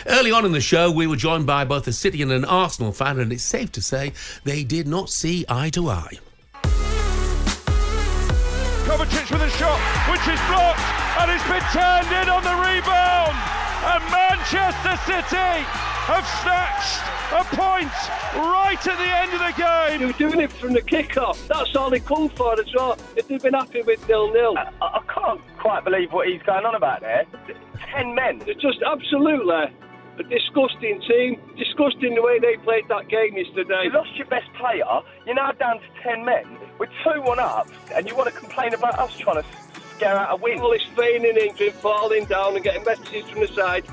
Early on in the show, we were joined by both a City and an Arsenal fan, and it's safe to say they did not see eye to eye. Kovacic with a shot, which is blocked, and it's been turned in on the rebound. And Manchester City have snatched a point right at the end of the game. They were doing it from the kick-off. That's all they come for as well. If they've been happy with 0-0. I can't quite believe what he's going on about there. 10 men. It's just absolutely a disgusting team. Disgusting the way they played that game yesterday. You lost your best player. You're now down to 10 men. We're 2-1 up, and you want to complain about us trying to scare out a win. All this feigning England, falling down and getting messages from the side.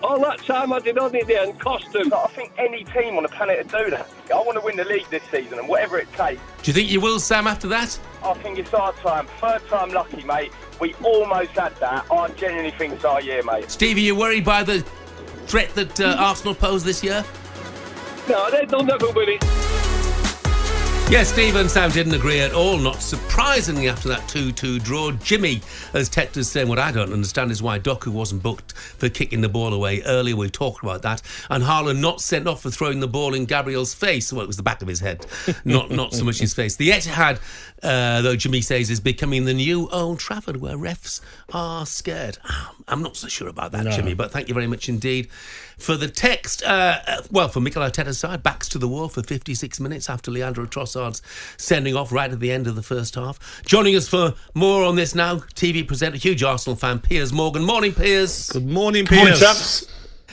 All that time I did on it there and cost them. I think any team on the planet would do that. I want to win the league this season, and whatever it takes. Do you think you will, Sam, after that? I think it's our time. Third time lucky, mate. We almost had that. I genuinely think it's our year, mate. Steve, are you worried by the threat that Arsenal pose this year? No, they'll never win it. Yes, Steve and Sam didn't agree at all, not surprisingly after that 2-2 draw. Jimmy has texted us saying what I don't understand is why Doku wasn't booked for kicking the ball away earlier. We've talked about that. And Haaland not sent off for throwing the ball in Gabriel's face. Well, it was the back of his head, not so much his face. The Etihad, though Jimmy says, is becoming the new Old Trafford where refs are scared. I'm not so sure about that, Jimmy, but thank you very much indeed for the text. For Mikel Arteta's side, backs to the wall for 56 minutes after Leandro Trossard's sending off right at the end of the first half. Joining us for more on this now, TV presenter, huge Arsenal fan, Piers Morgan. Morning, Piers. Good morning, Piers. Morning, chaps.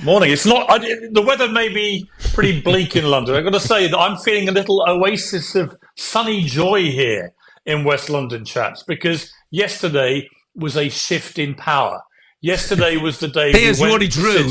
Morning. It's not. The weather may be pretty bleak in London. I've got to say that I'm feeling a little oasis of sunny joy here in West London, chaps, because yesterday was a shift in power. Yesterday was the day. Piers, you only drew.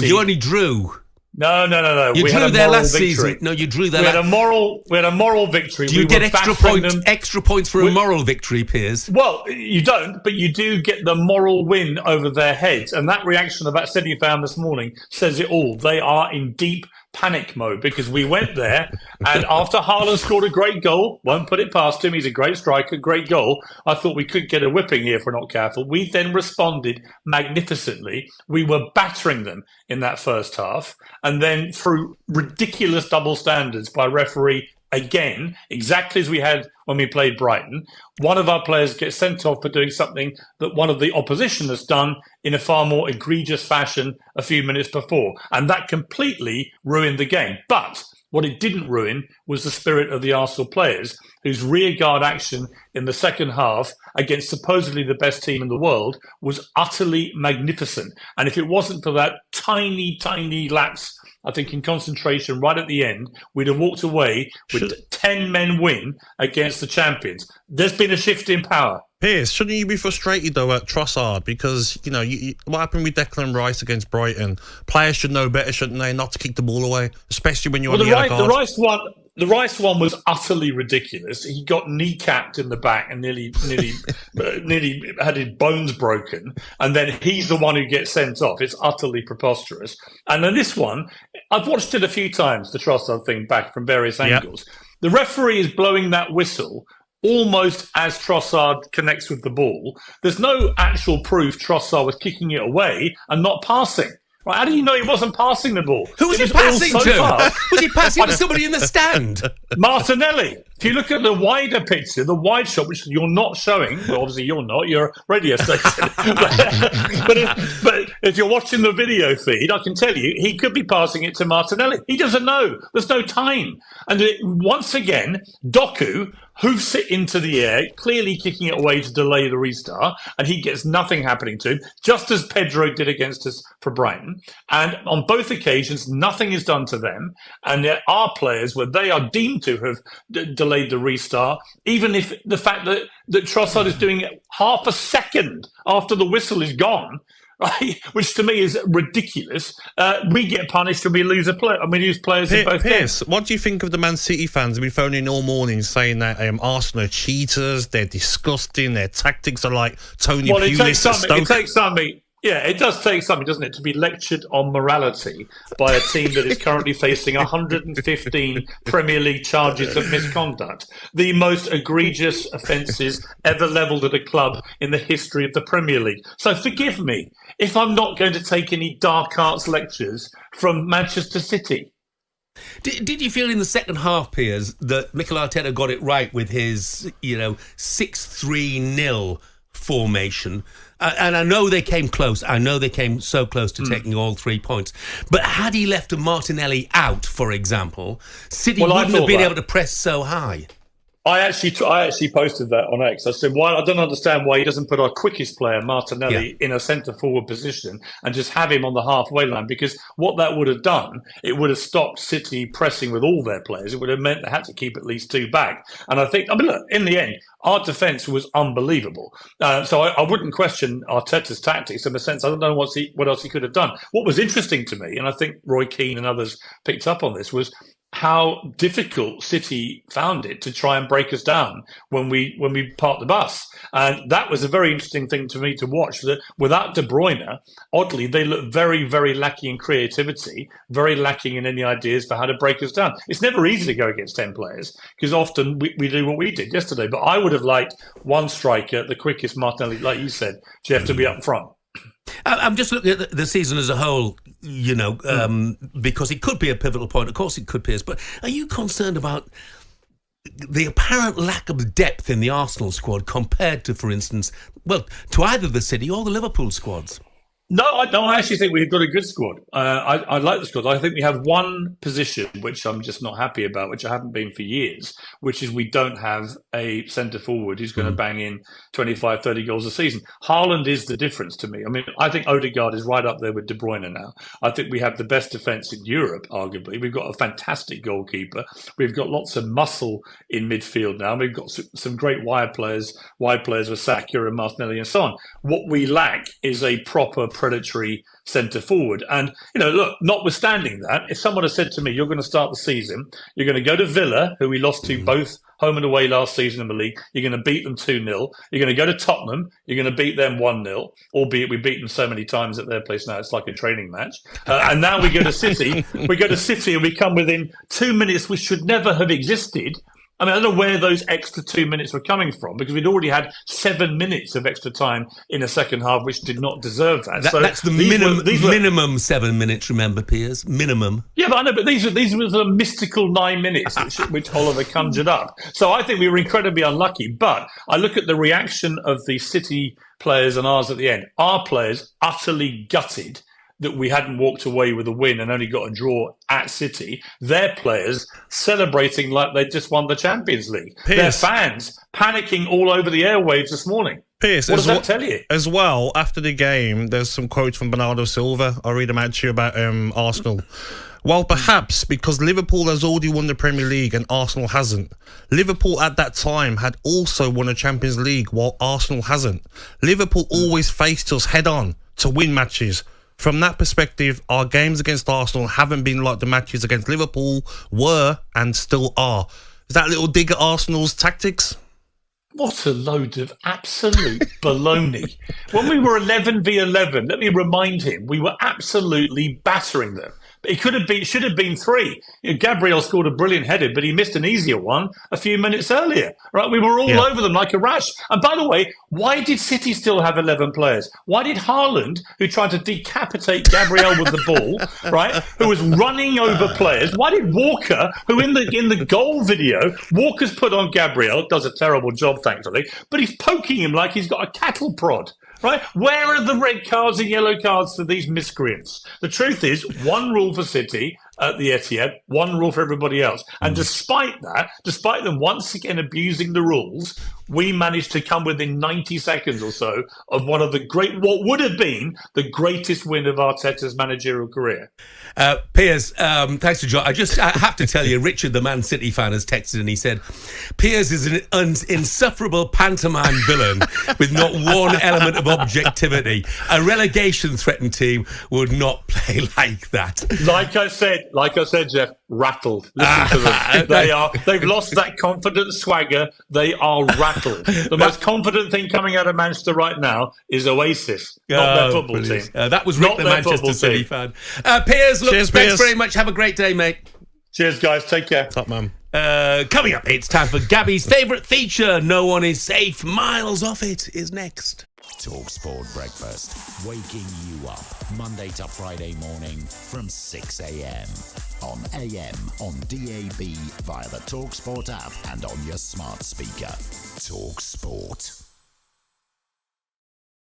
No. You we drew had a their moral last victory. season. No, you drew their. We had a moral victory. Do you get extra points for a moral victory, Piers? Well, you don't, but you do get the moral win over their heads. And that reaction of that City fan this morning says it all. They are in deep panic mode because we went there and after Haaland scored a great goal, won't put it past him, he's a great striker, great goal, I thought we could get a whipping here if we're not careful. We then responded magnificently. We were battering them in that first half, and then through ridiculous double standards by referee again, exactly as we had when we played Brighton, one of our players gets sent off for doing something that one of the opposition has done in a far more egregious fashion a few minutes before. And that completely ruined the game. But what it didn't ruin was the spirit of the Arsenal players, whose rearguard action in the second half against supposedly the best team in the world was utterly magnificent. And if it wasn't for that tiny lapse, I think, in concentration right at the end, we'd have walked away with 10 men win against the champions. There's been a shift in power. Piers, shouldn't you be frustrated, though, at Trossard? Because, you know, what happened with Declan Rice against Brighton? Players should know better, shouldn't they, not to kick the ball away, especially when you're on the yellow card? The Rice one was utterly ridiculous. He got kneecapped in the back and nearly had his bones broken. And then he's the one who gets sent off. It's utterly preposterous. And then this one, I've watched it a few times, the Trossard thing, back from various angles. Yep. The referee is blowing that whistle almost as Trossard connects with the ball. There's no actual proof Trossard was kicking it away and not passing. Right, how do you know he wasn't passing the ball? Who was he passing to? Was he passing to somebody in the stand? Martinelli. If you look at the wider picture, the wide shot, which you're not showing, well, obviously you're not, you're a radio station. but if you're watching the video feed, I can tell you, he could be passing it to Martinelli. He doesn't know. There's no time. And once again, Doku, hoofs it into the air, clearly kicking it away to delay the restart, and he gets nothing happening to him, just as Pedro did against us for Brighton. And on both occasions, nothing is done to them. And there are players where they are deemed to have delayed the restart, even if the fact that Trossard is doing it half a second after the whistle is gone, right, which to me is ridiculous. We get punished and we lose a player. I mean, use players in both games. What do you think of the Man City fans who've been phoning all morning saying that Arsenal are cheaters, they're disgusting, their tactics are like Tony Pulis at Stoke? It takes something. Yeah, it does take something, doesn't it, to be lectured on morality by a team that is currently facing 115 Premier League charges of misconduct, the most egregious offences ever levelled at a club in the history of the Premier League. So forgive me if I'm not going to take any dark arts lectures from Manchester City. Did you feel in the second half, Piers, that Mikel Arteta got it right with his, 6-3-0 formation? And I know they came close. I know they came so close to taking all 3 points. But had he left Martinelli out, for example, City wouldn't have been able to press so high. I actually posted that on X. I said, I don't understand why he doesn't put our quickest player, Martinelli, in a centre-forward position and just have him on the halfway line, because what that would have done, it would have stopped City pressing with all their players. It would have meant they had to keep at least 2 back. And I think, look, in the end, our defence was unbelievable. So I wouldn't question Arteta's tactics in the sense I don't know what else he could have done. What was interesting to me, and I think Roy Keane and others picked up on this, was how difficult City found it to try and break us down when we parked the bus. And that was a very interesting thing to me to watch. That without De Bruyne, oddly, they look very, very lacking in creativity, very lacking in any ideas for how to break us down. It's never easy to go against 10 players because often we do what we did yesterday. But I would have liked one striker, the quickest Martinelli, like you said, Jeff, to be up front. I'm just looking at the season as a whole, because it could be a pivotal point. Of course it could, Piers. But are you concerned about the apparent lack of depth in the Arsenal squad compared to, for instance, to either the City or the Liverpool squads? No, I actually think we've got a good squad. I like the squad. I think we have one position which I'm just not happy about, which I haven't been for years, which is we don't have a centre-forward who's going to bang in 25, 30 goals a season. Haaland is the difference to me. I mean, I think Odegaard is right up there with De Bruyne now. I think we have the best defence in Europe, arguably. We've got a fantastic goalkeeper. We've got lots of muscle in midfield now. We've got some great wide players with Saka and Martinelli and so on. What we lack is a proper predatory centre forward. And, look, notwithstanding that, if someone had said to me, you're going to start the season, you're going to go to Villa, who we lost to both home and away last season in the league, you're going to beat them 2-0, you're going to go to Tottenham, you're going to beat them 1-0, albeit we beat them so many times at their place now, it's like a training match. And now we go to City, and we come within 2 minutes which should never have existed. I mean, I don't know where those extra 2 minutes were coming from, because we'd already had 7 minutes of extra time in the second half, which did not deserve that. That's the minimum 7 minutes, remember, Piers? Minimum. Yeah, but I know, but these were the mystical 9 minutes which Oliver conjured up. So I think we were incredibly unlucky. But I look at the reaction of the City players and ours at the end. Our players utterly gutted that we hadn't walked away with a win and only got a draw at City. Their players celebrating like they just won the Champions League. Piers. Their fans panicking all over the airwaves this morning. Piers, what does that tell you? As well, after the game, there's some quotes from Bernardo Silva. I'll read them out to you about Arsenal. Well, perhaps because Liverpool has already won the Premier League and Arsenal hasn't. Liverpool at that time had also won a Champions League while Arsenal hasn't. Liverpool always faced us head on to win matches. From that perspective, our games against Arsenal haven't been like the matches against Liverpool were and still are. Is that a little dig at Arsenal's tactics? What a load of absolute baloney. When we were 11v11, let me remind him, we were absolutely battering them. It should have been 3. Gabriel scored a brilliant header, but he missed an easier one a few minutes earlier. Right? We were all over them like a rash. And by the way, why did City still have 11 players? Why did Haaland, who tried to decapitate Gabriel with the ball, right, who was running over players, why did Walker, who in the goal video, Walker's put on Gabriel, does a terrible job, thankfully, but he's poking him like he's got a cattle prod. Right? Where are the red cards and yellow cards for these miscreants? The truth is, one rule for City at the Etihad, one rule for everybody else. And despite them once again abusing the rules, we managed to come within 90 seconds or so of what would have been the greatest win of Arteta's managerial career. Piers, thanks to John. I have to tell you, Richard, the Man City fan, has texted and he said, Piers is an insufferable pantomime villain with not one element of objectivity. A relegation-threatened team would not play like that. Like I said, Jeff, rattled. Listen to them. They've lost that confident swagger. They are rattled. The most confident thing coming out of Manchester right now is Oasis, not their football team. That was Rick, Not the their Manchester football City team. fan. Piers, look, Cheers, thanks Piers. very much. Have a great day, mate. Cheers, guys. Take care. Top man. Coming up, it's time for Gabby's favourite feature. No One Is Safe. Miles Off It is next. talkSPORT Breakfast, waking you up Monday to Friday morning from 6 a.m. on AM, on DAB, via the talkSPORT app and on your smart speaker. talkSPORT.